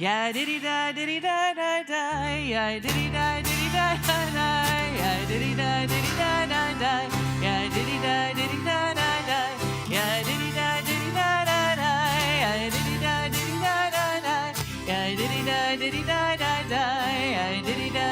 Ya diddy da diddy da da da. Ya diddy da diddy da da da. Ya diddy da diddy da da da. Ya diddy da diddy da da da. Ya diddy da diddy da da da. Ya diddy da diddy da da da. Ya diddy da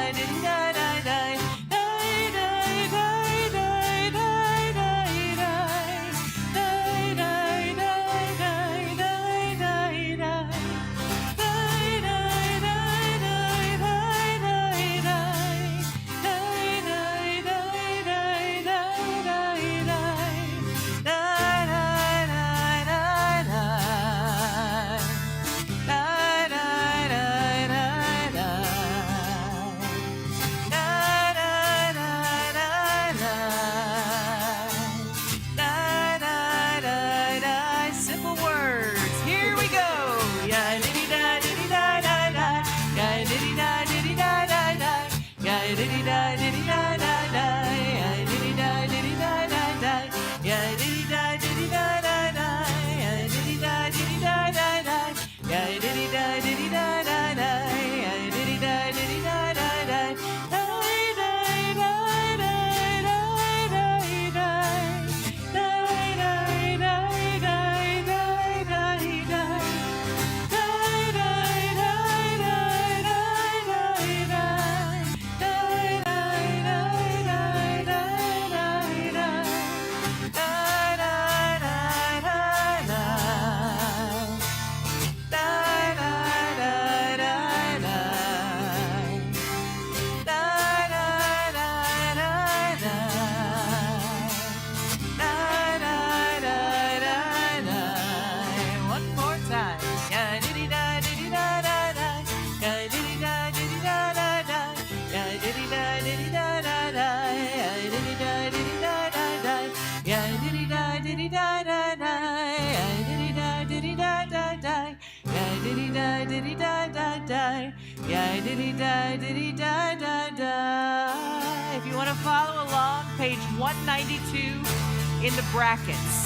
diddy da da da. Ya diddy da diddy da da da. If you want to follow along, page 192 in the brackets.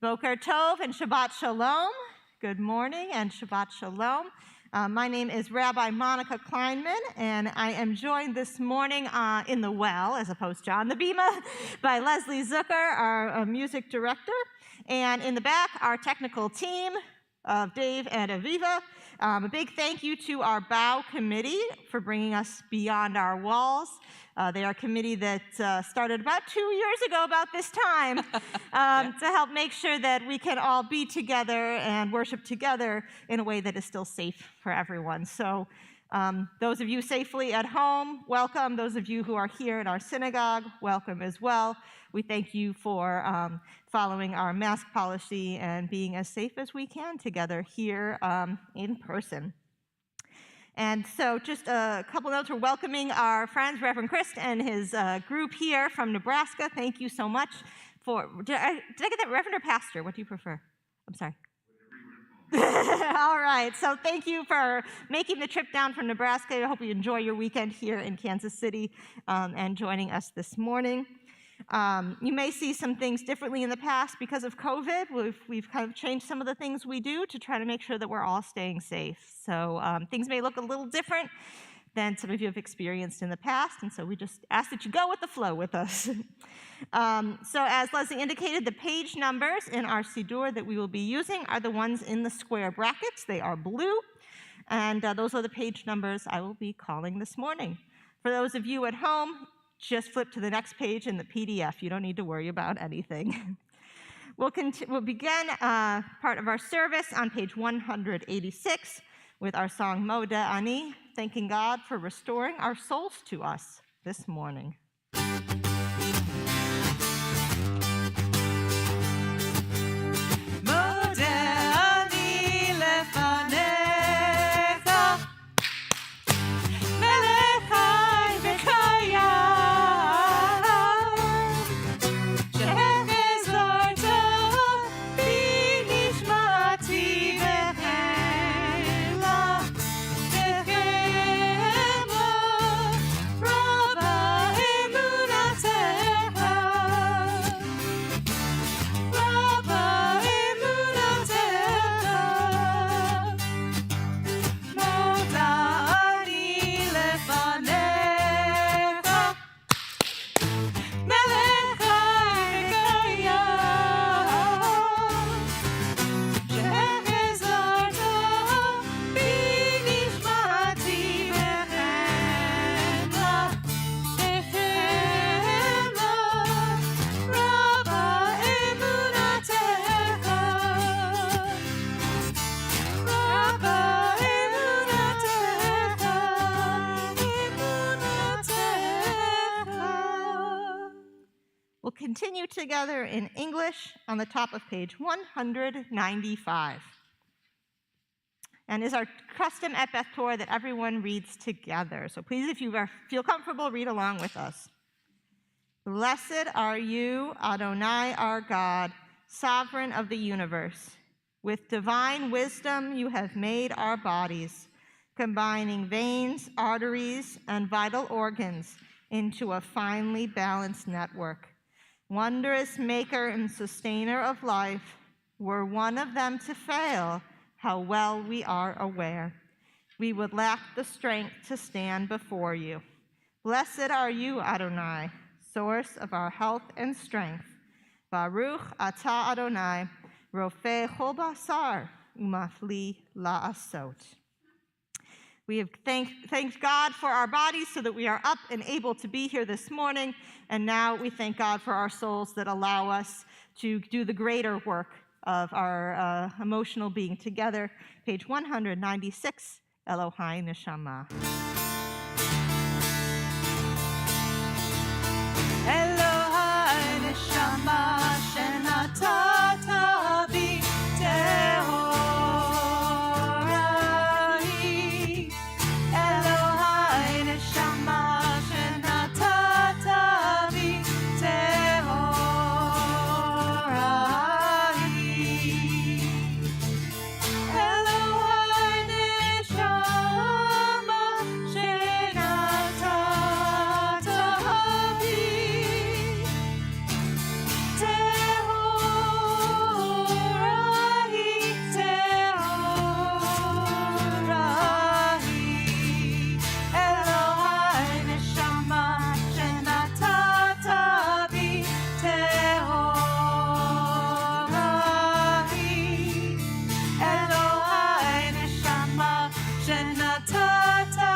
Boker Tov and Shabbat Shalom. Good morning and Shabbat Shalom. My name is Rabbi Monica Kleinman, and I am joined this morning in the well, as opposed to on the bima, by Leslie Zucker, our music director, and in the back, our technical team of Dave and Aviva. A big thank you to our BOW committee for bringing us beyond our walls. They are a committee that started about 2 years ago about this time to help make sure that we can all be together and worship together in a way that is still safe for everyone. So those of you safely at home, welcome. Those of you who are here in our synagogue, welcome as well. We thank you for following our mask policy and being as safe as we can together here in person. And so just a couple notes. We're welcoming our friends, Reverend Christ and his group here from Nebraska. Thank you so much for, did I get that, Reverend or Pastor? What do you prefer? I'm sorry. All right, so thank you for making the trip down from Nebraska. I hope you enjoy your weekend here in Kansas City and joining us this morning. You may see some things differently in the past because of COVID. We've kind of changed some of the things we do to try to make sure that we're all staying safe. So things may look a little different than some of you have experienced in the past, and so we just ask that you go with the flow with us. So as Leslie indicated, the page numbers in our Siddur that we will be using are the ones in the square brackets. They are blue. And those are the page numbers I will be calling this morning. For those of you at home, just flip to the next page in the PDF. You don't need to worry about anything. We'll begin part of our service on page 186 with our song Moda Ani, thanking God for restoring our souls to us this morning. Continue together in English on the top of page 195. And is our custom at Beth Torah that everyone reads together. So please, if you feel comfortable, read along with us. Blessed are you, Adonai, our God, sovereign of the universe. With divine wisdom you have made our bodies, combining veins, arteries, and vital organs into a finely balanced network. Wondrous maker and sustainer of life, were one of them to fail, how well we are aware. We would lack the strength to stand before you. Blessed are you, Adonai, source of our health and strength. Baruch atah Adonai, rofeh chol basar, umafli la'asot. We have thanked God for our bodies so that we are up and able to be here this morning. And now we thank God for our souls that allow us to do the greater work of our emotional being together. Page 196, Elohai Neshama. Elohai Neshama shenatata bi tehorai. Elohai Neshama shenatata bi tehorai. Elohai Neshama shenatata bi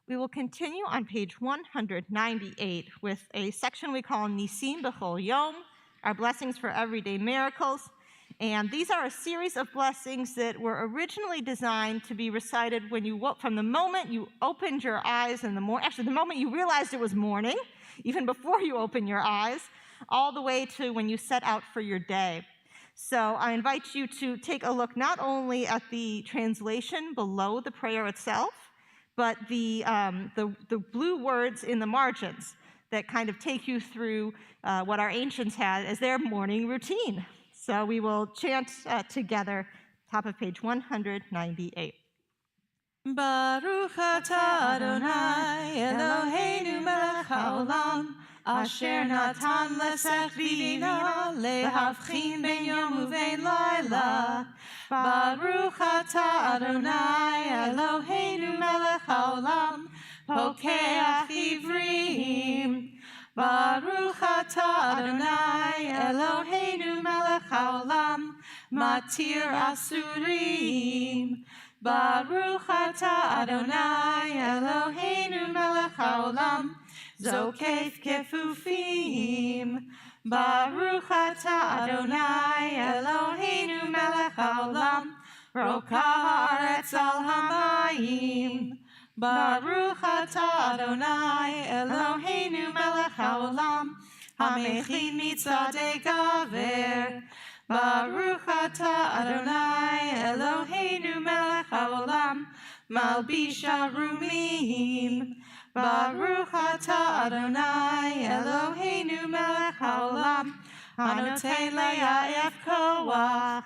We will continue on page 198 with a section we call Nisim B'chol Yom, our blessings for everyday miracles. And these are a series of blessings that were originally designed to be recited when you woke, from the moment you opened your eyes in the morning, actually the moment you realized it was morning, even before you open your eyes, all the way to when you set out for your day. So I invite you to take a look not only at the translation below the prayer itself, but the blue words in the margins that kind of take you through what our ancients had as their morning routine. So we will chant together, top of page 198. Baruch atah Adonai Eloheinu melech haolam asher natan lesechvina lehavchin ben yom uvein laila. Baruch atah Adonai Eloheinu melech haolam pokeach ivrim Baruch atah Adonai Eloheinu melech haolam, matir asurim. Baruch atah Adonai Eloheinu melech haolam, zokef kefufim. Baruch atah Adonai Eloheinu melech haolam, rokah haaretz al hamayim. Baruch atah Adonai Eloheinu melech haolam, hamechin mitzadei gaver. Baruch atah Adonai Eloheinu melech haolam, malbish arumim. Baruch atah Adonai Eloheinu melech haolam, hanoten le'ayef koach.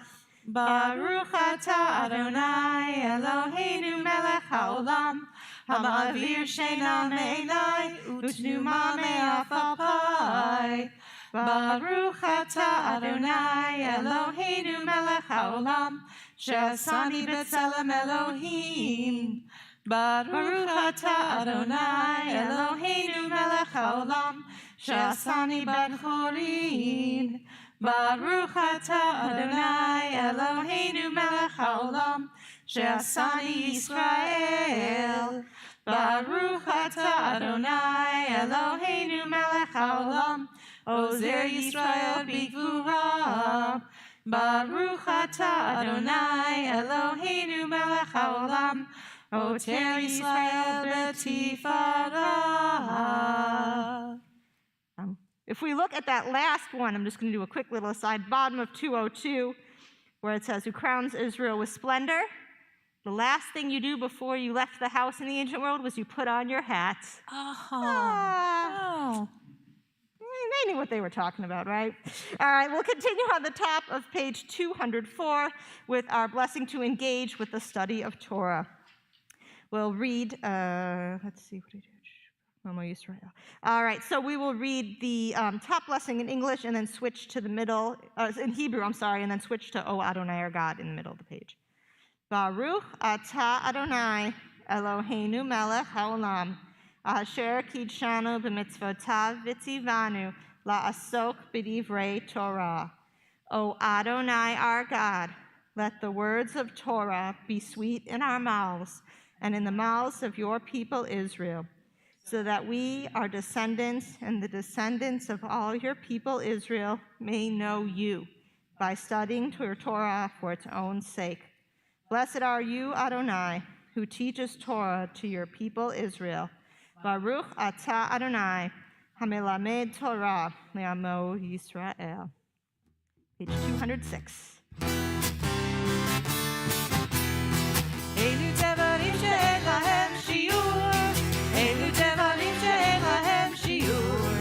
Baruch atah Adonai Eloheinu melech haolam, hama'avir sheina me'enai utnuma me'afapai. Baruch atah Adonai Eloheinu melech haolam, she'asani b'tzelem Elohim. Baruch atah Adonai Eloheinu melech haolam, she'asani ben chorin. Baruch atah Adonai Eloheinu melech haolam, she'asani Yisrael. Baruch atah Adonai Eloheinu melech haolam, ozer Yisrael b'gvura. Baruch atah Adonai Eloheinu melech haolam, oter Yisrael b'tifara. If we look at that last one, I'm just going to do a quick little aside, bottom of 202, where it says, who crowns Israel with splendor. The last thing you do before you left the house in the ancient world was you put on your hat. Oh. They knew what they were talking about, right? All right, we'll continue on the top of page 204 with our blessing to engage with the study of Torah. We'll read, let's see, what did I do? Israel. All right, so we will read the top blessing in English and then switch to the middle, in Hebrew, and then switch to O Adonai, our God, in the middle of the page. Baruch atah Adonai Eloheinu melech haolam, asher kidshanu b'mitzvotav v'tzivanu la'asok b'divrei Torah. O Adonai, our God, let the words of Torah be sweet in our mouths and in the mouths of your people Israel, so that we, our descendants, and the descendants of all your people Israel may know you by studying your Torah for its own sake. Blessed are you, Adonai, who teaches Torah to your people Israel. Baruch atah Adonai, hamelamed Torah le'amo Yisrael. Page 206. Elu devarim she'en lahem shiur. Elu devarim she'en lahem shiur.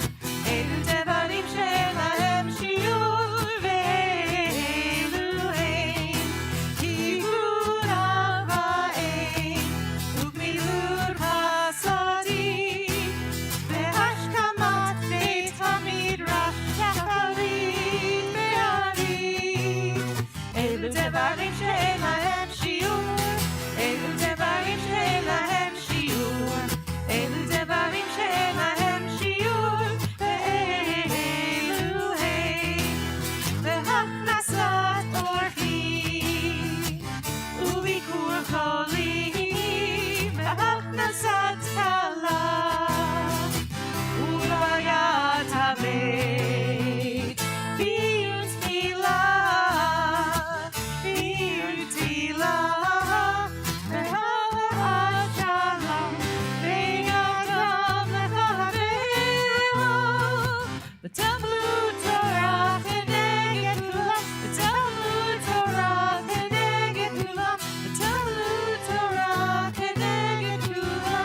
Elu devarim she'en lahem shiur. Ve'elu ein tikkun ava'in u'gmilur hasadim ve'hashkamat beit hamidrash shacharit be'arim. Elu devarim she'en lahem shiur. Elu devarim she'en lahem shiur. Elu devarim she'en lahem shiur. Ve'elu hein ve'hachnasat orchim u'bikur cholim ve'hachnasat kala u'bayat habeit biyut tfilah biyut tfilah ve'ha'at shalom ve'yadam lechaveru v'tamlu Torah k'neged kula v'tamlu Torah k'neged kula v'tamlu Torah k'neged kula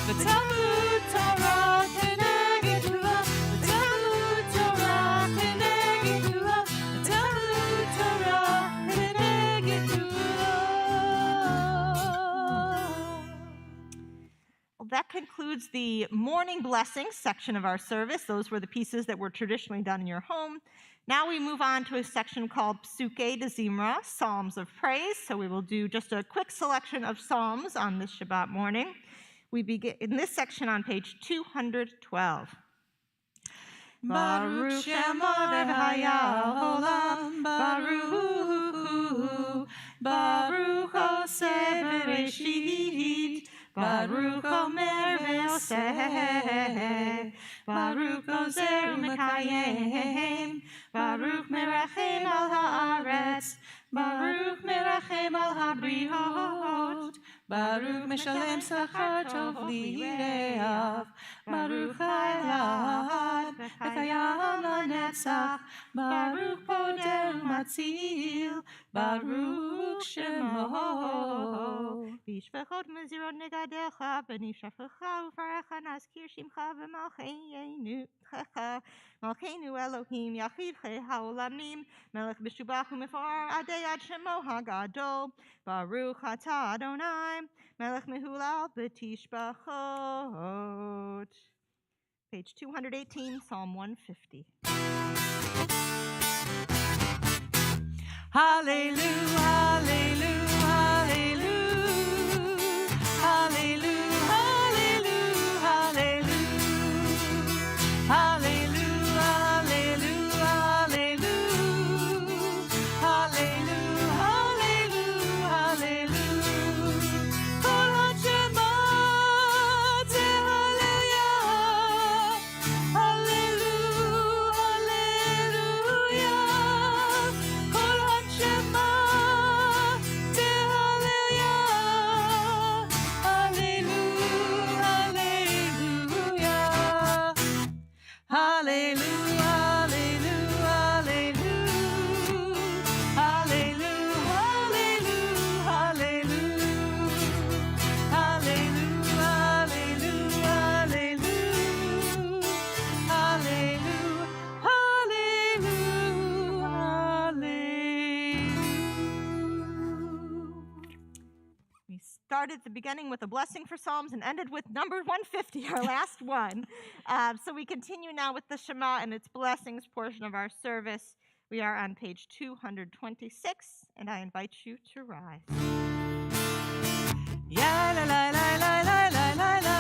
v'tamlu Torah k'neged kula v'tamlu Torah k'neged kula v'tamlu Torah k'neged kula. Well, that concludes the morning blessings section of our service. Those were the pieces that were traditionally done in your home. Now we move on to a section called Psuke de Zimra, Psalms of Praise. So we will do just a quick selection of psalms on this Shabbat morning. We begin in this section on page 212. Baruch Shema V'Haya Olam, Baruch Oseh Bereshit, Baruch Omer V'Oseh, Baruch Ozer U'Mekayem, Baruch Merachem al Haaretz, Baruch Merachem al Habriot, Baruch Meshalem Sachar Tov Lireav, Baruch Hayad V'Kayam LaNetzach, Baruch Poder U'Matzil, Baruch Shemo. V'yishvechot mezirot negadecha, v'nishafecha u'farecha nazkir shimcha v'malcheinu Malkeinu Elohim Yachid Ha'olamim Melech B'shubach u'mefor adei ad shemo hagadol Baruch atah Adonai Melech mehulal b'tishbachot. Page 218, Psalm 150. Hallelujah, hallelujah, hallelujah, hallelujah, hallelujah, hallelujah, hallelujah, hallelujah, hallelujah, hallelujah, hallelujah. Kol hashema tehallelujah, hallelujah, hallelujah. Kol hashema tehallelujah, hallelujah, hallelujah. Hallelujah, hallelujah, hallelujah, hallelujah, hallelujah, hallelujah, hallelujah, hallelujah. We started at the beginning with a blessing for Psalms and ended with number 150, our last one. So we continue now with the Shema and its blessings portion of our service. We are on page 226, and I invite you to rise. Ya la la la la la la la la.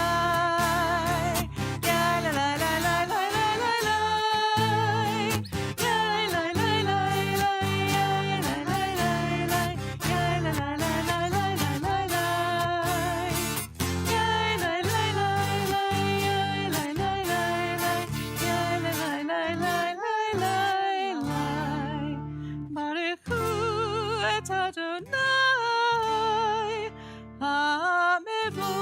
Ya la la la la la la la la. Ya la la la la la. Ya la la la la. Ya la la la la la la la la. Ya la la la la. Ya la la la la. Ya la la la la la la. Baruchu et Adonai HaMevorach.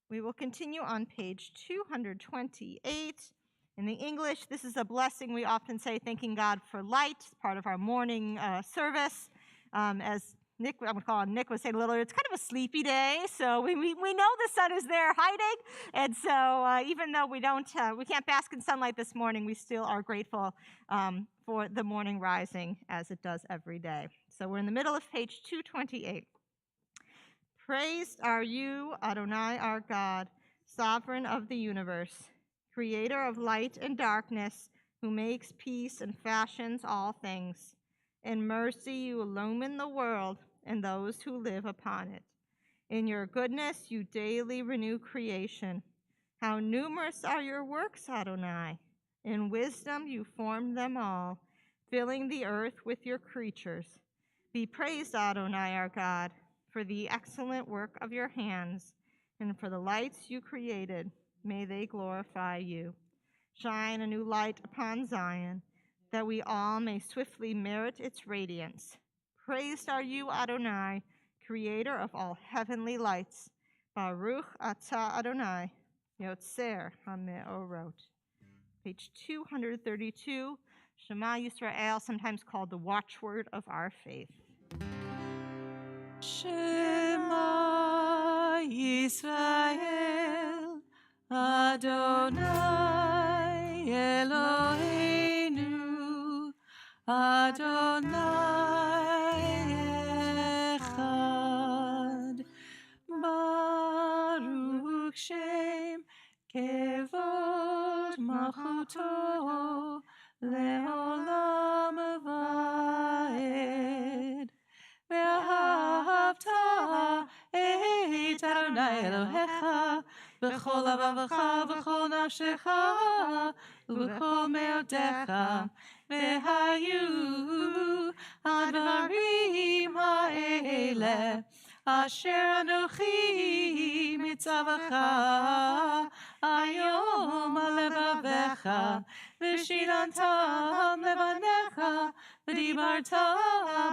We will continue on page 228. In the English, this is a blessing we often say, thanking God for light, part of our morning service. As Nick, I'm going to call him Nick, was saying a little earlier, it's kind of a sleepy day, so we know the sun is there hiding, and so even though we can't bask in sunlight this morning, we still are grateful for the morning rising as it does every day. So we're in the middle of page 228. Praised are you, Adonai, our God, sovereign of the universe, creator of light and darkness, who makes peace and fashions all things. In mercy you illumine the world and those who live upon it. In your goodness you daily renew creation. How numerous are your works, Adonai. In wisdom you formed them all, filling the earth with your creatures. Be praised, Adonai, our God, for the excellent work of your hands, and for the lights you created. May they glorify you. Shine a new light upon Zion, that we all may swiftly merit its radiance. Praised are you, Adonai, creator of all heavenly lights. Baruch atah Adonai, Yotzer HaMeorot. Page 232, Shema Yisrael, sometimes called the watchword of our faith. Shema Adonai Eloheinu, Adonai Echad. Baruch Shem Kevod Malchuto Leolam Vaed. ואהבת את אדוני אלוהיך בכל לבבך ובכל נפשך ובכל מאודיך, והיו הדברים האלה אשר אנוכי מצווך היום על לבביך, ושילנתם לבניך ודיברת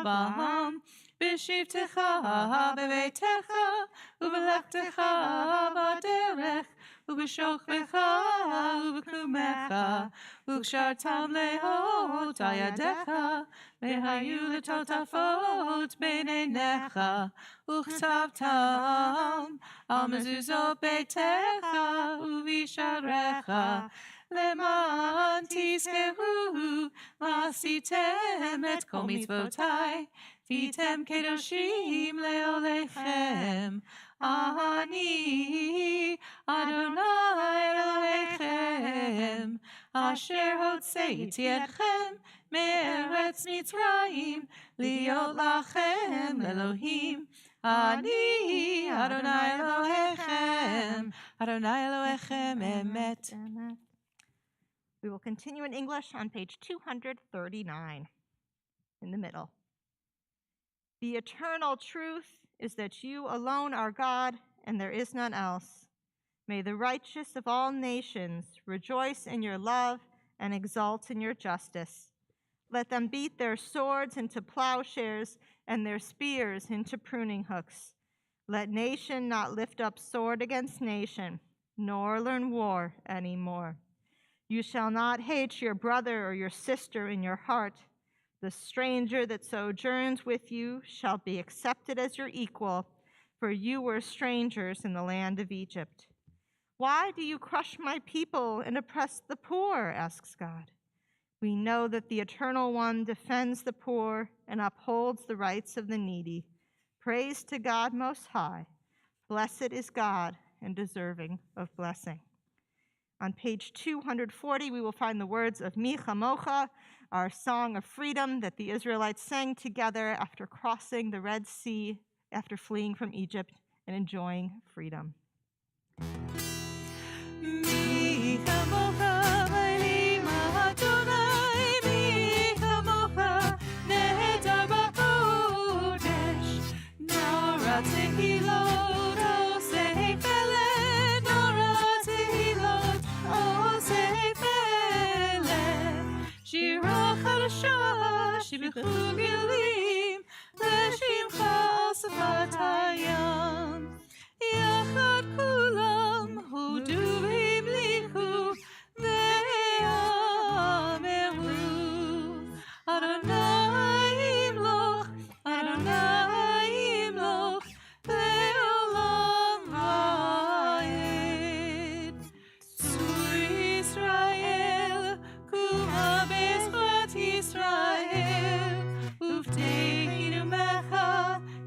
בם בשבתך בביתך ובלכתך בדרך ובשוכבך ובקומך, וקשרתם לאות על ידיך, והיו לטוטפות בין עיניך, וכתבתם על מזוזות ביתך ובשעריך, למען תזכרו ועשיתם את כל מצוותיי, והייתם קדושים לעולכם. אני אדוני אלוהיכם, אשר הוצאתי אתכם מארץ מצרים, להיות לכם אלוהים. אני אדוני אלוהיכם, אדוני אלוהיכם אמת. We will continue in English on page 239, in the middle. The eternal truth is that you alone are God, and there is none else. May the righteous of all nations rejoice in your love and exult in your justice. Let them beat their swords into plowshares and their spears into pruning hooks. Let nation not lift up sword against nation, nor learn war anymore. You shall not hate your brother or your sister in your heart. The stranger that sojourns with you shall be accepted as your equal, for you were strangers in the land of Egypt. Why do you crush my people and oppress the poor? Asks God. We know that the Eternal One defends the poor and upholds the rights of the needy. Praise to God Most High. Blessed is God and deserving of blessing. On page 240, we will find the words of Mi Chamocha, our song of freedom that the Israelites sang together after crossing the Red Sea, after fleeing from Egypt and enjoying freedom. Mi chamocha v'elim Adonai, mi chamocha nehedar b'kodesh, nora tehilot osei feled, nora tehilot osei feled, shira chadasha shibichu gilim, לשמחה על שפת הים, יחד כולם הודו והמליכו ואמרו, אדוני ימלוך, אדוני ימלוך, לעולם ועד. צור ישראל, קומה בעזרת ישראל, ובתהי נאמך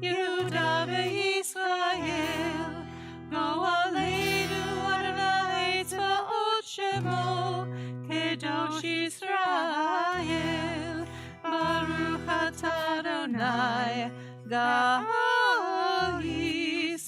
יהודה וישראל, גואלנו אדוני צבאות שמו, קדוש ישראל, ברוך אתה אדוני גאל ישראל.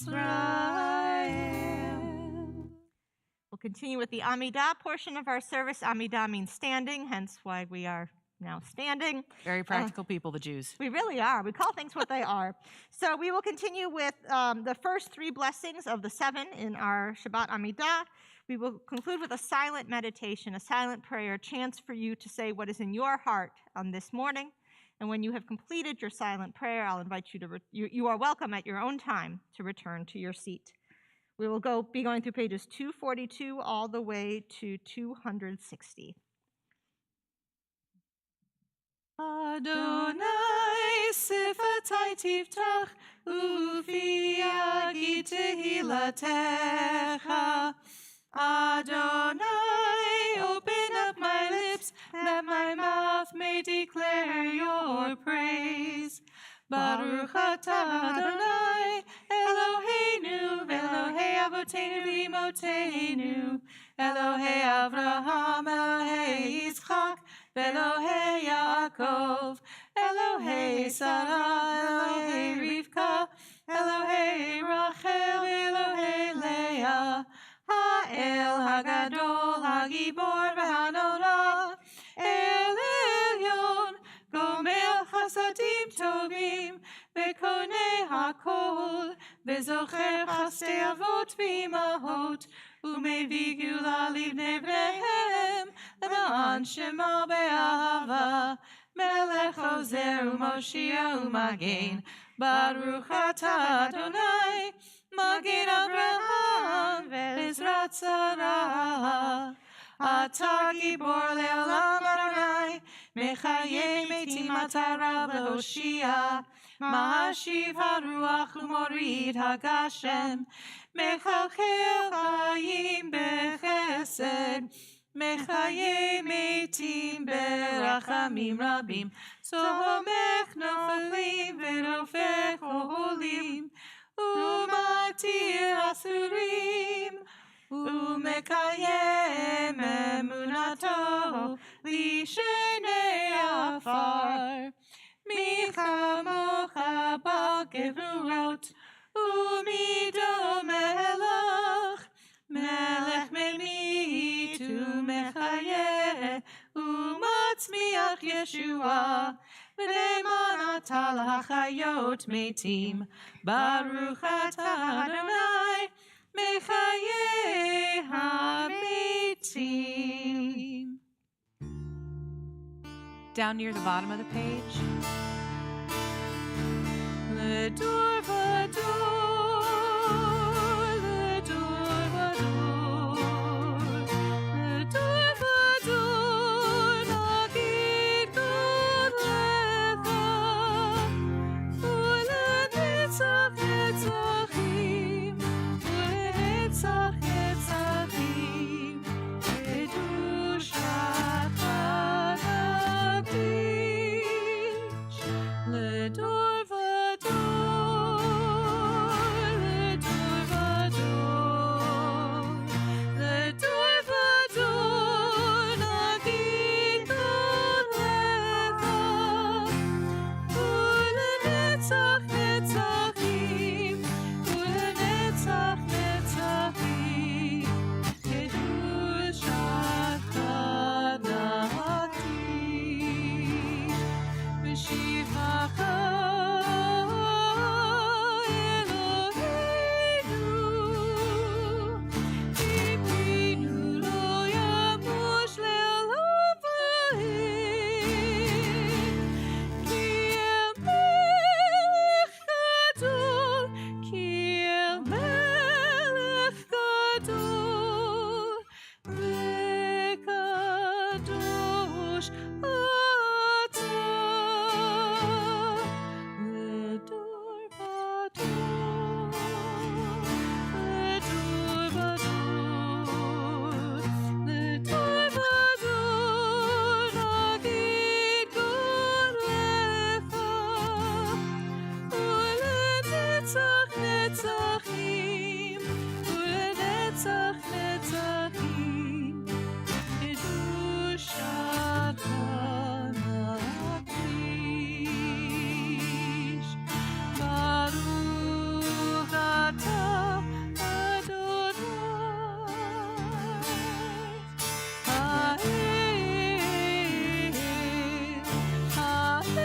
We'll continue with the Amidah portion of our service. Amidah means standing, hence why we are now standing. Very practical people, the Jews. We really are. We call things what they are. So we will continue with the first three blessings of the 7 in our Shabbat Amidah. We will conclude with a silent meditation, a silent prayer, a chance for you to say what is in your heart on this morning. And when you have completed your silent prayer, I'll invite you to, you are welcome at your own time to return to your seat. We will be going through pages 242 all the way to 260. Adonai sifatai tiftach ufi yagi tehilatecha Adonai, open up my lips, that my mouth may declare your praise. Baruch atah Adonai, Eloheinu, Elohei Avotenu v'Imotenu, Elohei Avraham, Elohei Yitzchak, Elohei Yaakov, Elohei Sarah, Elohei Rivka, Elohei Rachel, Elohei Leah, Ha'el Hagadol, Hagibor v'Hanora, El Elyon, Gomel Chasadim Tovim, Vekone Hakol, Vezocher Chastei Avot v'Imahot, Umevig Gula Livnei Bneihem, Leman Shema Be'ahava, Melech Ozer u'Moshia u'Magen, Baruch atah Adonai, Magen Avraham ve'Ezrat Sarah. Atah Gibor le'olam Adonai, Mechayei metim atara v'hoshia, Ma'ashiv haruach u'morid hagashem, Mechalchel chayim bechesed, Mechayei metim berachamim rabim, Somech nofelim v'rofech oholim, Umatir asurim, Umekayem emunato lishenei afar. Michamocha b'gevurot, umido melech, melech memit umechayeh, umatzmiach Yeshua, v'leman atah l'hachayot metim, Baruch atah Adonai, Mechayeh hametim. Down near the bottom of the page. L'dor v'dor, l'dor v'dor, l'dor v'dor, nagid godlecha, u'lenetzach netzachim, u'lenetzach netzachim, kedushat ha'nakdish, l'dor v'dor, l'dor v'dor, l'dor v'dor, nagid godlecha, u'lenetzach netzachim, u'lenetzach netzachim, kedushat ha'nakdish, v'shivcha Eloheinu, Ipinu lo yamush le'olam va'ed, ki el melech gadol, ki el melech gadol, v'kadosh atah, l'dor v'dor, l'dor v'dor, l'dor v'dor, nagid godlecha, u'lenetzach netzachim, u'lenetzach netzachim, kedushat ha'nakdish. Baruch atah Adonai, ha'el, ha'el,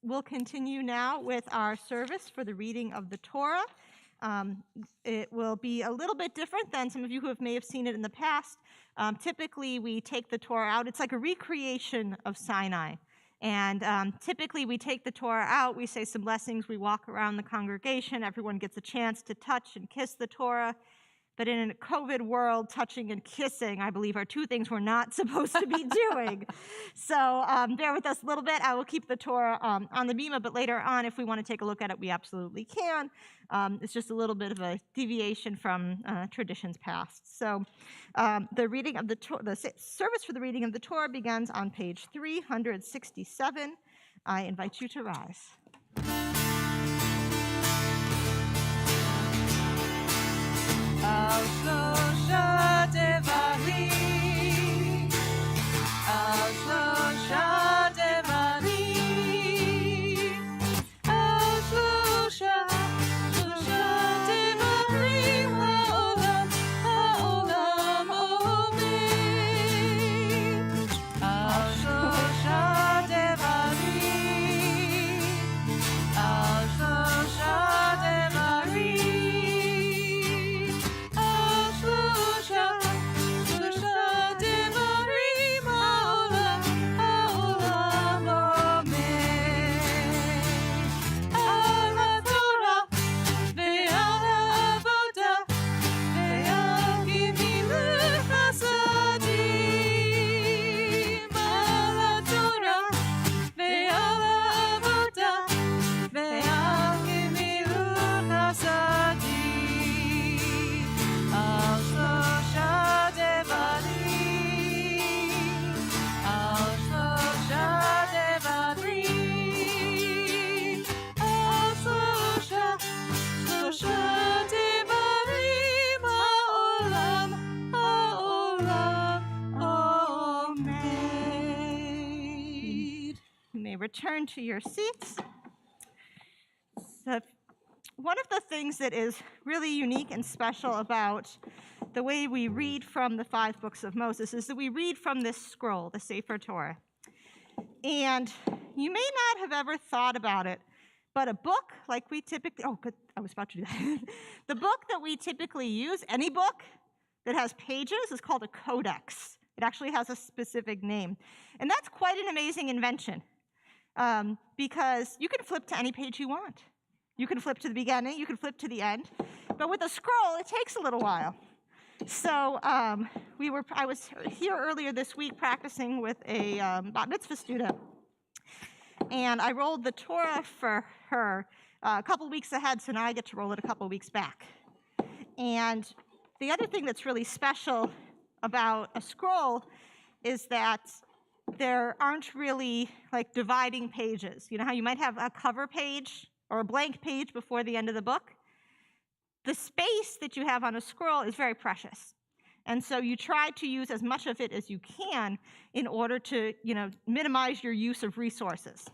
we'll continue now with our service for the reading of the Torah. It will be a little bit different than some of you who may have seen it in the past. Typically, we take the Torah out. It's like a recreation of Sinai. And typically, we take the Torah out, we say some blessings, we walk around the congregation, everyone gets a chance to touch and kiss the Torah. But in a COVID world, touching and kissing, I believe, are two things we're not supposed to be doing. So bear with us a little bit. I will keep the Torah on the bima, but later on, if we want to take a look at it, we absolutely can. It's just a little bit of a deviation from traditions past. So the reading of the service for the reading of the Torah begins on page 367. I invite you to rise. על שלושה דברים, על שלושה דברים, על שלושה דברים העולם עומד, על שלושה דברים, על שלושה דברים. Return to your seats. So one of the things that is really unique and special about the way we read from the 5 books of Moses is that we read from this scroll, the Sefer Torah. And you may not have ever thought about it, but a book like we typically, oh, good, I was about to do that. The book that we typically use, any book that has pages, is called a codex. It actually has a specific name. And that's quite an amazing invention. Because you can flip to any page you want. You can flip to the beginning, you can flip to the end. But with a scroll, it takes a little while. So I was here earlier this week practicing with a bat mitzvah student. And I rolled the Torah for her a couple weeks ahead, so now I get to roll it a couple weeks back. And the other thing that's really special about a scroll is that there aren't really like dividing pages. You know how you might have a cover page or a blank page before the end of the book? The space that you have on a scroll is very precious. And so you try to use as much of it as you can in order to, minimize your use of resources.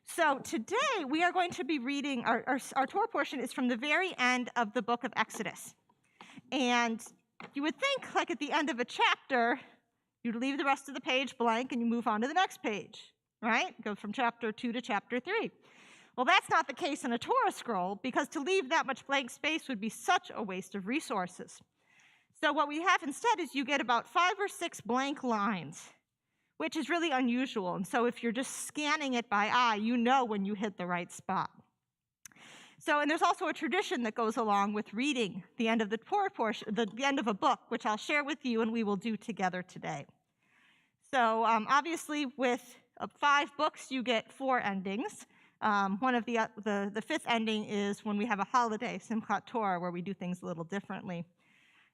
So today we are going to be reading, our Torah portion is from the very end of the book of Exodus. And you would think, like at the end of a chapter, you'd leave the rest of the page blank and you move on to the next page, right? Go from chapter 2 to chapter 3. Well, that's not the case in a Torah scroll, because to leave that much blank space would be such a waste of resources. So what we have instead is you get about 5 or 6 blank lines, which is really unusual. And so if you're just scanning it by eye, you know when you hit the right spot. So, and there's also a tradition that goes along with reading the end of the Torah portion, the end of a book, which I'll share with you and we will do together today. So obviously with 5 books, you get 4 endings. One of the 5th ending is when we have a holiday, Simchat Torah, where we do things a little differently.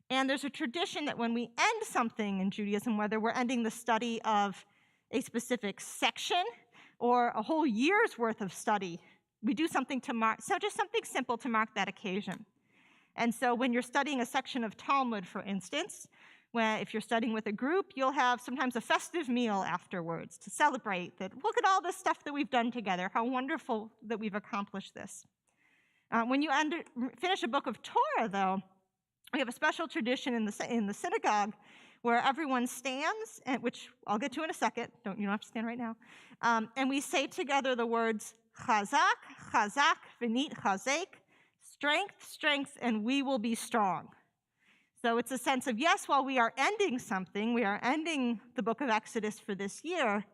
And there's a tradition that when we end something in Judaism, whether we're ending the study of a specific section or a whole year's worth of study, we do something to mark, so just something simple to mark that occasion. And so when you're studying a section of Talmud, for instance, if you're studying with a group, you'll have sometimes a festive meal afterwards to celebrate that, look at all this stuff that we've done together, how wonderful that we've accomplished this. When you finish a book of Torah, though, we have a special tradition in the synagogue where everyone stands, and which I'll get to in a second. You don't have to stand right now. And we say together the words chazak, chazak, v'nit chazek, strength, strength, and we will be strong. So it's a sense of, yes, while we are ending something, we are ending the book of Exodus for this year,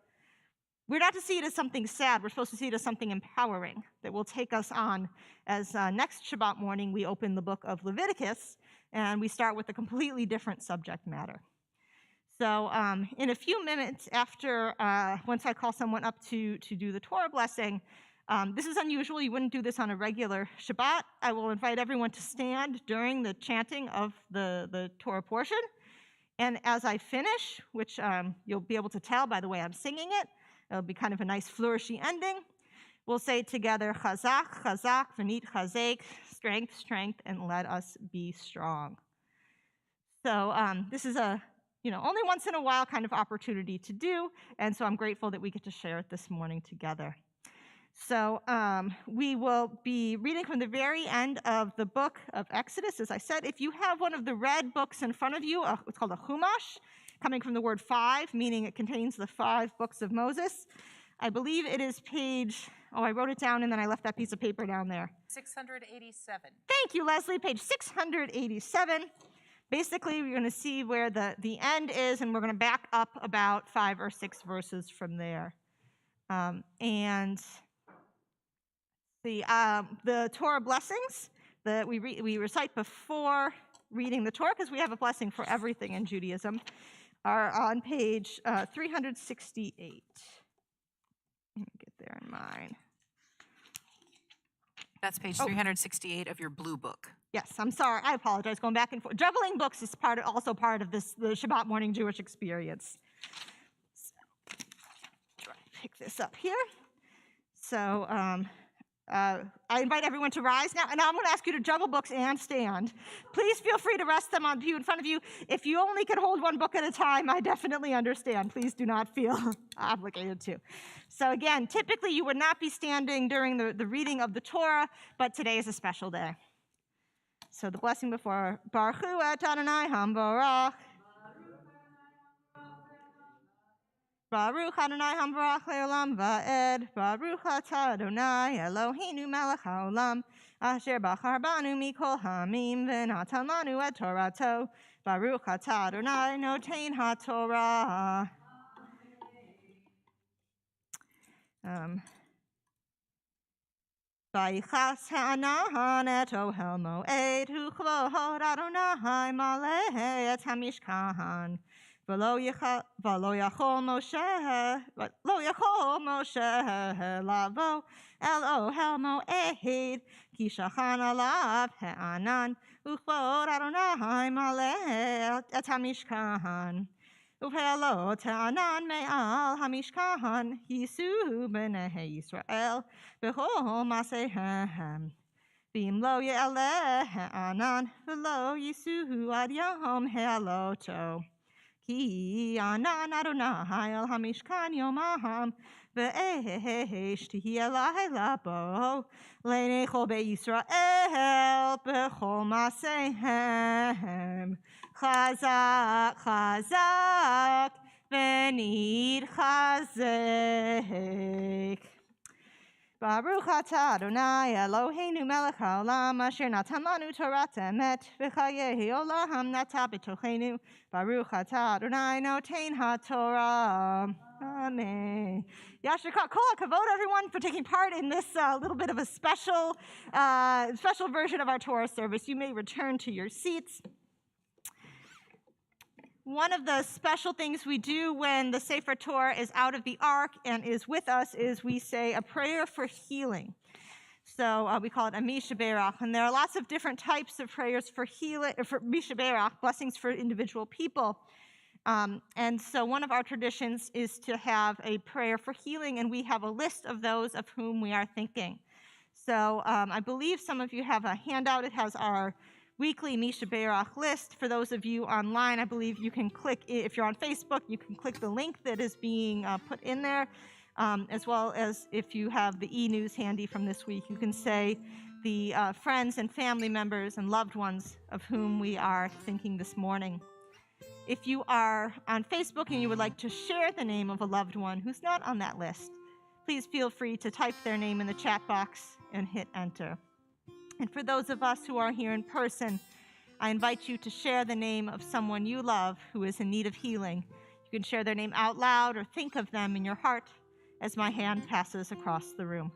we're not to see it as something sad. We're supposed to see it as something empowering that will take us on. As next Shabbat morning, we open the book of Leviticus, and we start with a completely different subject matter. So in a few minutes after, once I call someone up to do the Torah blessing, this is unusual. You wouldn't do this on a regular Shabbat. I will invite everyone to stand during the chanting of the Torah portion. And as I finish, which you'll be able to tell by the way I'm singing it, it'll be kind of a nice flourishy ending. We'll say together, chazak, chazak, v'nit chazek, strength, strength, and let us be strong. So this is a only once in a while kind of opportunity to do, and so I'm grateful that we get to share it this morning together. So we will be reading from the very end of the book of Exodus. As I said, if you have one of the red books in front of you, it's called a chumash, coming from the word 5, meaning it contains the 5 books of Moses. I believe it is page, I wrote it down and then I left that piece of paper down there. 687. Thank you, Leslie, page 687. Basically, we're going to see where the end is, and we're going to back up about 5 or 6 verses from there. And the Torah Blessings that we recite before reading the Torah, because we have a blessing for everything in Judaism, are on page 368. Let me get there in mine. That's page 368 of your blue book. Yes, I'm sorry. I apologize. Going back and forth. Juggling books is also part of the Shabbat morning Jewish experience. So, try to pick this up here. So I invite everyone to rise now, and I'm going to ask you to juggle books and stand. Please feel free to rest them on the pew in front of you. If you only can hold one book at a time, I definitely understand. Please do not feel obligated to. So again, typically you would not be standing during the reading of the Torah, but today is a special day. So the blessing before, Baruch Hu et Adonai Hambarach. Baruch Adonai Hambarach le'olam va'ed. Baruch atah Adonai Eloheinu melech haolam. Asher bachar banu mikol hamim v'natan lanu et Torato. Baruch atah Adonai notein haTorah. Vayichas ha'anan et ohel moed u'chvod Adonai maleh et hamishkan. V'lo yachol Moshe lavo el ohel moed ki shachan alav ha'anan u'chvod Adonai maleh et hamishkan. U've'lo ta'anan me'al hamishkan yisu b'nei Yisrael b'chol masehem. V'im lo ye'aleh ha'anan v'lo yisu ad yom he'aloto. Ki anan Adonai el hamishkan yomaham ve'esh tihiyeh laila bo le'nei chol be'Yisrael b'chol masehem. Chazak, chazak, v'nit chazek. Baruch atah Adonai Eloheinu melech haolam asher natan lanu torat emet v'chayei olam nata b'tochenu. Baruch atah Adonai notein haTorah. Amen. Yasher kol hakavod, everyone, for taking part in this little bit of a special version of our Torah service. You may return to your seats. One of the special things we do when the Sefer Torah is out of the ark and is with us is we say a prayer for healing. So we call it a Mishaberach, and there are lots of different types of prayers for healing, for Mishaberach, blessings for individual people. And so one of our traditions is to have a prayer for healing, and we have a list of those of whom we are thinking. So I believe some of you have a handout. It has our weekly Mishaberach list. For those of you online, I believe you can click, if you're on Facebook, you can click the link that is being put in there, as well as if you have the e-news handy from this week, you can say the friends and family members and loved ones of whom we are thinking this morning. If you are on Facebook and you would like to share the name of a loved one who's not on that list, please feel free to type their name in the chat box and hit enter. And for those of us who are here in person, I invite you to share the name of someone you love who is in need of healing. You can share their name out loud or think of them in your heart as my hand passes across the room.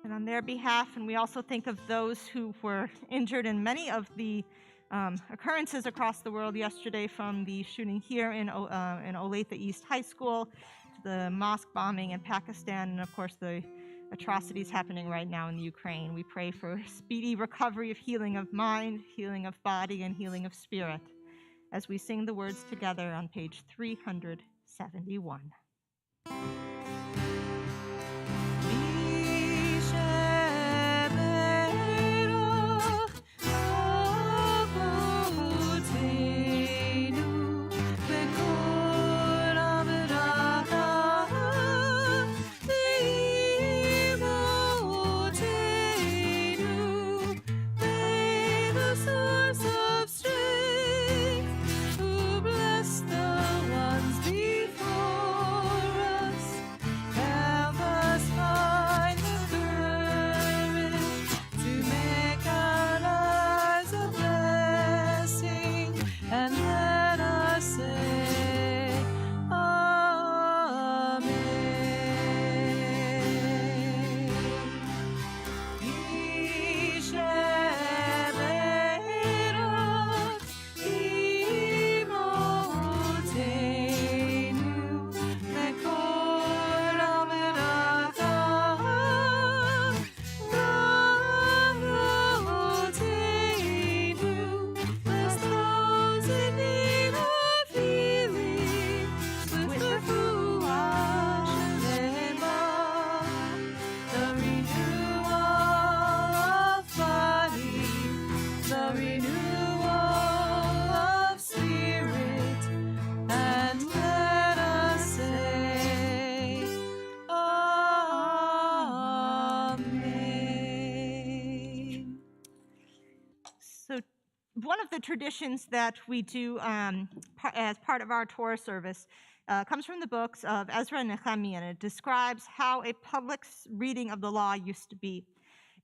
And on their behalf, and we also think of those who were injured in many of the occurrences across the world yesterday, from the shooting here in Olathe East High School to the mosque bombing in Pakistan, and of course the atrocities happening right now in the Ukraine. We pray for speedy recovery of healing of mind, healing of body, and healing of spirit as we sing the words together on page 371. One of the traditions that we do as part of our Torah service comes from the books of Ezra and Nehemiah, and it describes how a public reading of the law used to be.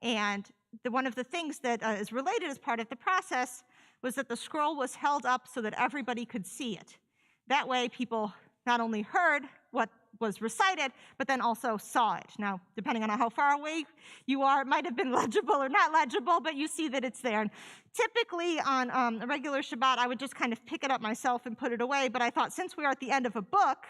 And one of the things that is related as part of the process was that the scroll was held up so that everybody could see it. That way, people not only heard what was recited, but then also saw it. Now, depending on how far away you are, it might have been legible or not legible, but you see that it's there. And typically on a regular Shabbat, I would just kind of pick it up myself and put it away, but I thought since we are at the end of a book,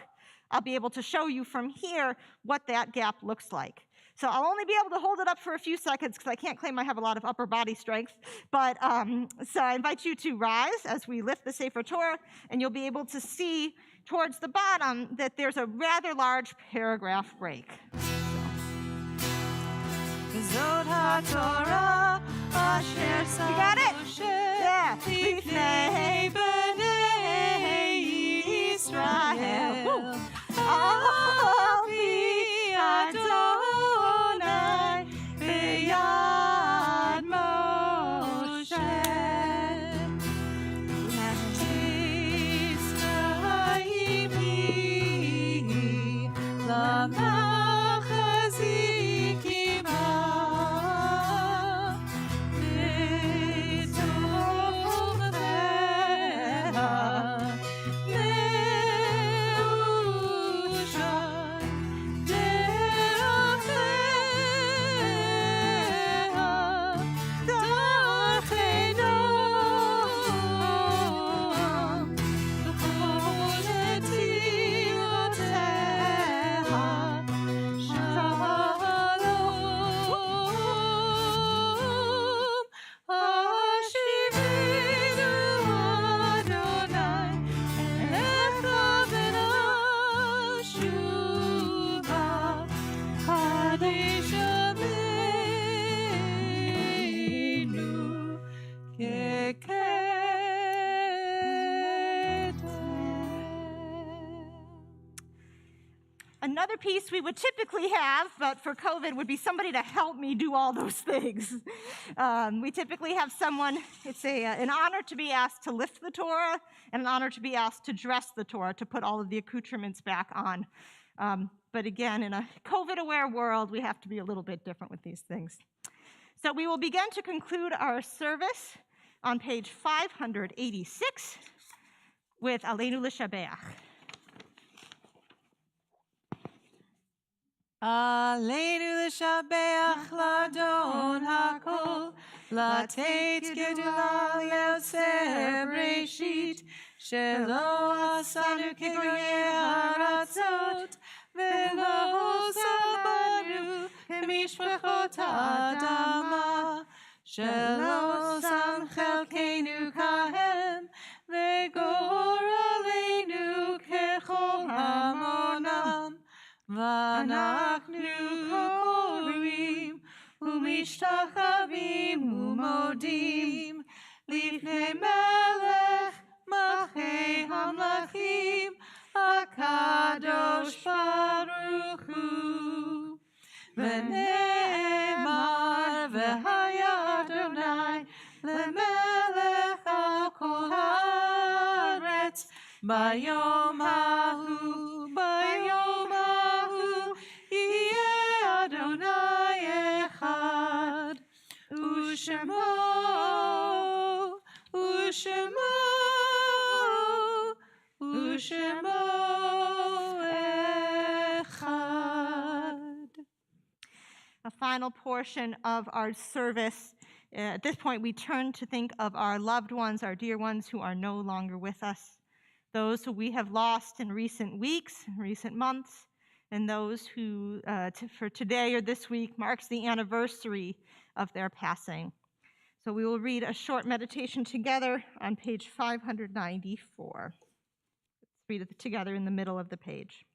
I'll be able to show you from here what that gap looks like. So I'll only be able to hold it up for a few seconds because I can't claim I have a lot of upper body strength. But so I invite you to rise as we lift the Sefer Torah, and you'll be able to see towards the bottom that there's a rather large paragraph break. You got it? Yeah. Another piece we would typically have, but for COVID, would be somebody to help me do all those things. We typically have someone, it's an honor to be asked to lift the Torah and an honor to be asked to dress the Torah, to put all of the accoutrements back on. But again, in a COVID-aware world, we have to be a little bit different with these things. So we will begin to conclude our service on page 586 with Aleinu L'Shabeach. Aleinu l'shabeach l'Adon hakol, לתת גדולה ליוצר בראשית, שלא עשנו כגויי הארצות, ולא סבנו כמשפחות האדמה, שלא שם חלקנו כהם, וגורלנו ככל המונם. ואנחנו קוראים ומשתחווים ומודים לפני מלך מלכי המלכים הקדוש ברוך הוא. ונאמר והיה אדוני למלך על כל הארץ ביום ההוא, ביום ההוא יהיה אדוני אחד, ושמו אחד. A final portion of our service. At this point, we turn to think of our loved ones, our dear ones who are no longer with us, those who we have lost in recent weeks, recent months, and those who, for today or this week, marks the anniversary of their passing. So we will read a short meditation together on page 594. Let's read it together in the middle of the page.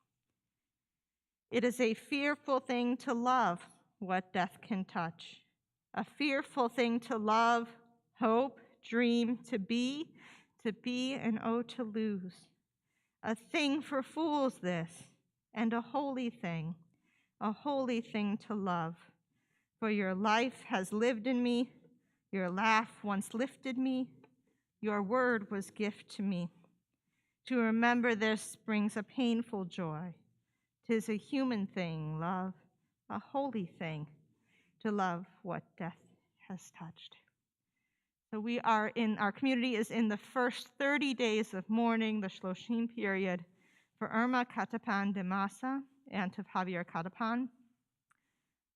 It is a fearful thing to love what death can touch, a fearful thing to love, hope, dream, to be and oh, to lose. A thing for fools this, and a holy thing to love. For your life has lived in me, your laugh once lifted me, your word was gift to me. To remember this brings a painful joy. 'Tis a human thing, love, a holy thing, to love what death has touched. So we are our community is in the first 30 days of mourning, the Shloshim period, for Irma Katapan de Massa, aunt of Javier Katapan,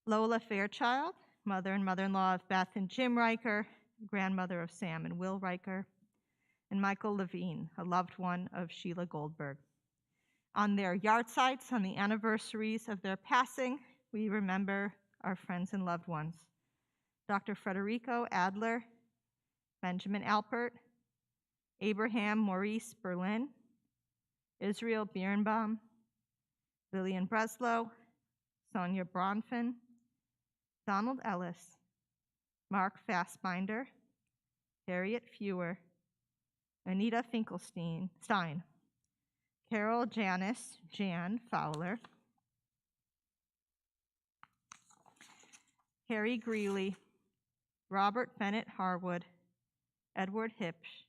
Lola Fairchild, mother and mother-in-law of Beth and Jim Riker, grandmother of Sam and Will Riker, and Michael Levine, a loved one of Sheila Goldberg. On their yahrzeits, on the anniversaries of their passing, we remember our friends and loved ones. Dr. Federico Adler, Benjamin Alpert, Abraham Maurice Berlin, Israel Birnbaum, Lillian Breslow, Sonia Bronfin, Donald Ellis, Mark Fassbinder, Harriet Fewer, Anita Finkelstein, Carol Janice Jan Fowler, Harry Greeley, Robert Bennett Harwood, Edward Hipsch,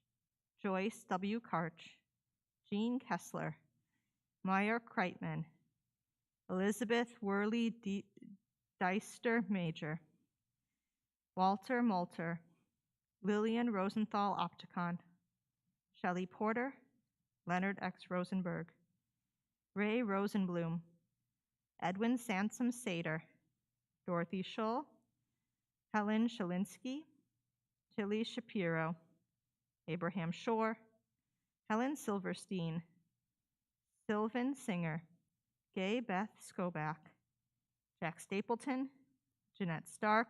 Joyce W. Karch, Jean Kessler, Meyer Kreitman, Elizabeth Worley Deister Major, Walter Moulter, Lillian Rosenthal Opticon, Shelley Porter, Leonard X. Rosenberg, Ray Rosenblum, Edwin Sansom Sater, Dorothy Schull, Helen Shalinsky, Tilly Shapiro, Abraham Shore, Helen Silverstein, Sylvan Singer, Gay Beth Skoback, Jack Stapleton, Jeanette Stark,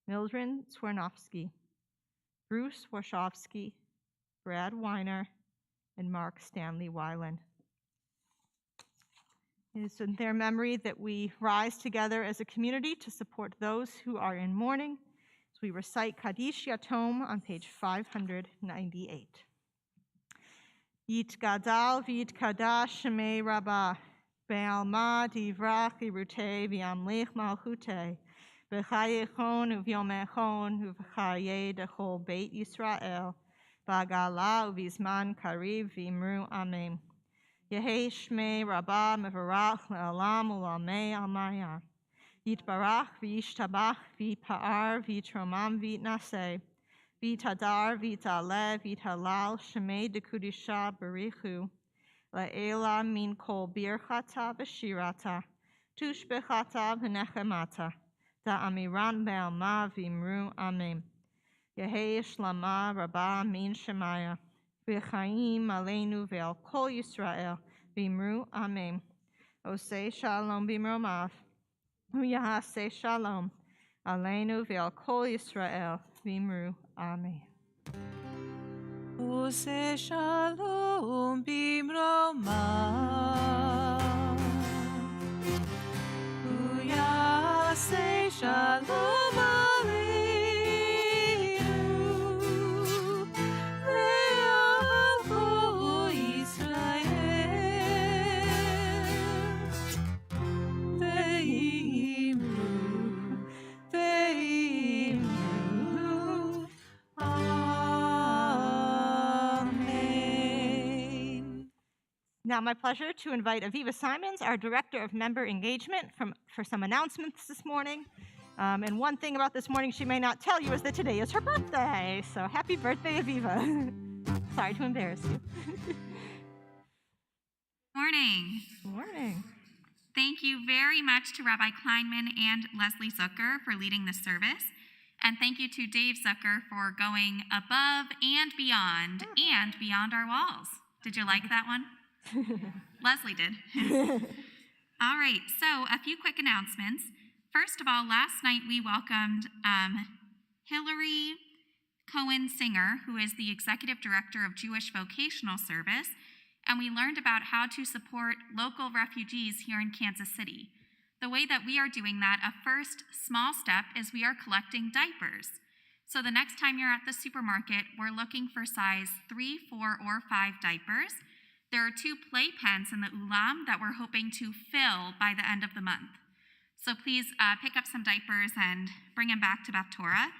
Mildred Swernovsky, Bruce Warshawski, Brad Weiner, and Mark Stanley Weiland. It is in their memory that we rise together as a community to support those who are in mourning. So we recite Kaddish Yatom on page 598. Yitgadal v'yitkadash shemei Rabbah, Be'alma divrach irute v'amlich malchute. B'chayechon uvyomechon uv'chaye dechol Beit Yisrael. V'agala uvizman kariv v'imru amen. Yehi shmei rabbah mevarach le'alam u'lamei amaya. Yitbarach v'yishtabach v'yipa'ar v'yitromam v'yitnaseh. V'yitadar v'yitale v'yithalal shemei dekudisha berichu. La'ela min kol birchata v'shirata. Tushbechata v'nechemata. Da'amiran be'alma v'imru amen. Yehi shlama rabbah min shemaya. V'chaim aleinu ve'al kol Yisrael v'imru amen. Oseh shalom b'mromav. Uyahaseh shalom aleinu ve'al kol Yisrael v'imru amen. Ose shalom bimromav. Uyaseh shalom aleinu ve'al kol Yisrael ve'imru amen. Now, my pleasure to invite Aviva Simons, our Director of Member Engagement, for some announcements this morning. And one thing about this morning she may not tell you is that today is her birthday. So happy birthday, Aviva. Sorry to embarrass you. Morning. Morning. Thank you very much to Rabbi Kleinman and Leslie Zucker for leading this service. And thank you to Dave Zucker for going above and beyond our walls. Did you like that one? Leslie did. All right, so a few quick announcements. First of all, last night we welcomed Hillary Cohen Singer, who is the Executive Director of Jewish Vocational Service, and we learned about how to support local refugees here in Kansas City. The way that we are doing that, a first small step, is we are collecting diapers. So the next time you're at the supermarket, we're looking for size 3, 4, or 5 diapers. There are 2 playpens in the Ulam that we're hoping to fill by the end of the month. So please pick up some diapers and bring them back to Beth Torah.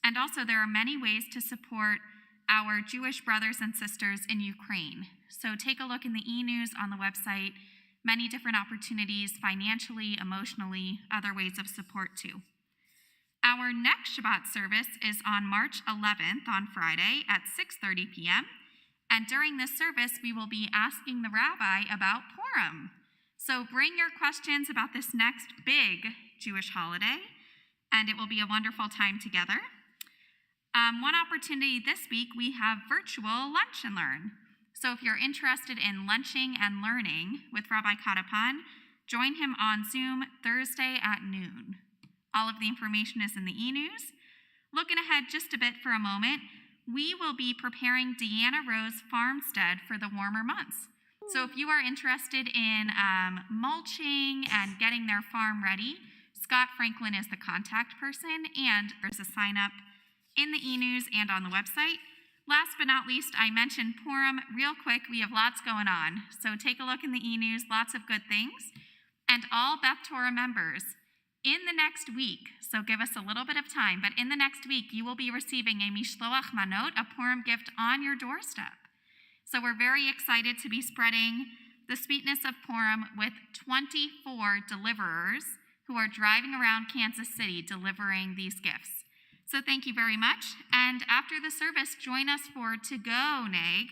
And also there are many ways to support our Jewish brothers and sisters in Ukraine. So take a look in the e-news on the website, many different opportunities financially, emotionally, other ways of support too. Our next Shabbat service is on March 11th on Friday at 6:30 p.m. And during this service, we will be asking the rabbi about Purim. So bring your questions about this next big Jewish holiday, and it will be a wonderful time together. One opportunity this week, we have virtual lunch and learn. So if you're interested in lunching and learning with Rabbi Katapan, join him on Zoom Thursday at noon. All of the information is in the e-news. Looking ahead just a bit for a moment, we will be preparing Deanna Rose Farmstead for the warmer months. So if you are interested in mulching and getting their farm ready, Scott Franklin is the contact person, and there's a sign up in the e-news and on the website. Last but not least, I mentioned Purim real quick. We have lots going on. So take a look in the e-news, lots of good things. And all Beth Torah members, in the next week, so give us a little bit of time, but in the next week, you will be receiving a Mishloach Manot, a Purim gift on your doorstep. So we're very excited to be spreading the sweetness of Purim with 24 deliverers who are driving around Kansas City delivering these gifts. So thank you very much. And after the service, join us for To-Go Oneg.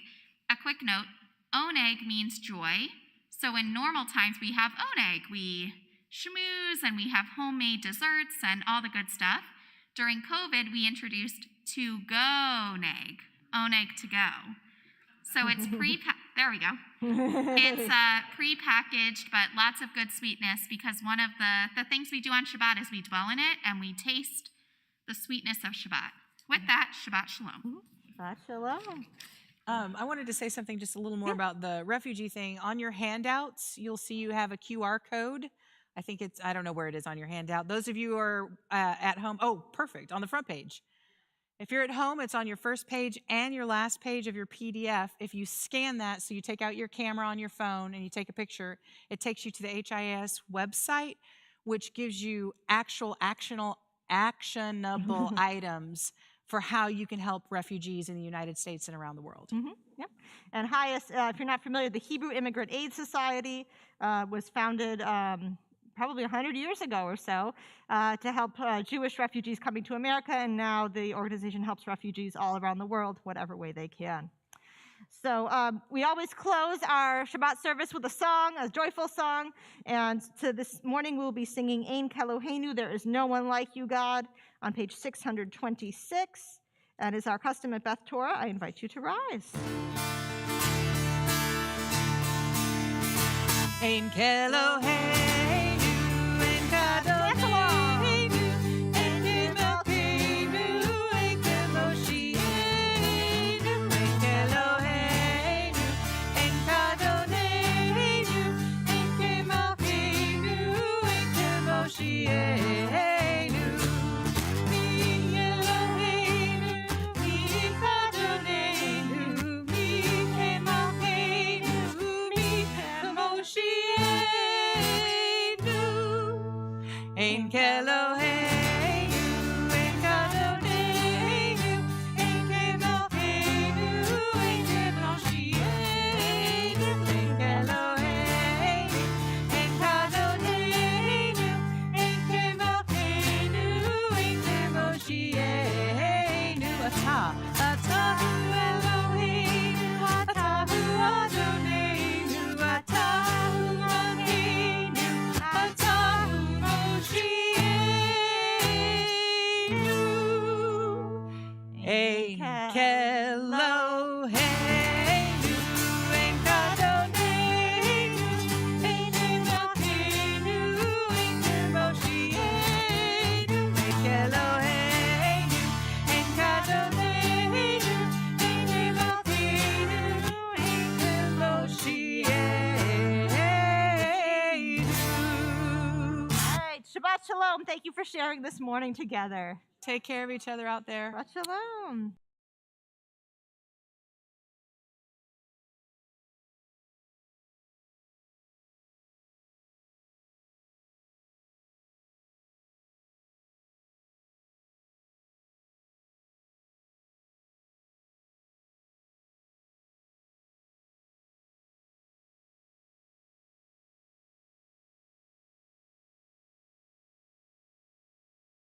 A quick note, Oneg means joy. So in normal times, we have Oneg. We schmooze and we have homemade desserts and all the good stuff. During COVID, we introduced To-Go Oneg, Oneg to go. So it's there we go. It's pre-packaged, but lots of good sweetness, because one of the things we do on Shabbat is we dwell in it and we taste the sweetness of Shabbat. With that, Shabbat Shalom. Shabbat Shalom. I wanted to say something just a little more about the refugee thing. On your handouts, you'll see you have a QR code. I don't know where it is on your handout. Those of you who are at home, oh, perfect, on the front page. If you're at home, it's on your first page and your last page of your PDF. If you scan that, so you take out your camera on your phone and you take a picture, it takes you to the HIS website, which gives you actual actionable items for how you can help refugees in the United States and around the world. Yep. And HIAS, if you're not familiar, the Hebrew Immigrant Aid Society was founded probably 100 years ago or so to help Jewish refugees coming to America, and now the organization helps refugees all around the world, whatever way they can. So we always close our Shabbat service with a song, a joyful song, and to this morning we'll be singing Ein Keloheinu, There Is No One Like You, God, on page 626. That is our custom at Beth Torah. I invite you to rise. Ein Keloheinu, Ein Kadoshenu, Ein Kemokeinu, Ein Kemoshienu, Ein Keloheinu, Ein Kadoshenu, Ein Kemokeinu, Ein Kemoshienu. Mi Eloheinu, Mi Kadoshenu, Mi Kemokeinu, Mi Kemoshienu. Ein Keloheinu, Ein Kadoshenu, Ein Kemokeinu, Ein Kemoshienu. Ein Keloheinu, Ein Kadoshenu, Ein Kemokeinu, Ein Kemoshienu. Atahu Eloheinu, Atahu Adonenu, Atahu Malkeinu, Atahu Moshienu. Ein Keloheinu, Ein Kadoshenu, Ein Malkeinu, Ein Kemoshienu. Ein Keloheinu, Ein Kadoshenu, Ein Malkeinu, Ein Kemoshienu. All right, Shabbat Shalom. Thank you for sharing this morning together. Take care of each other out there. Shabbat Shalom.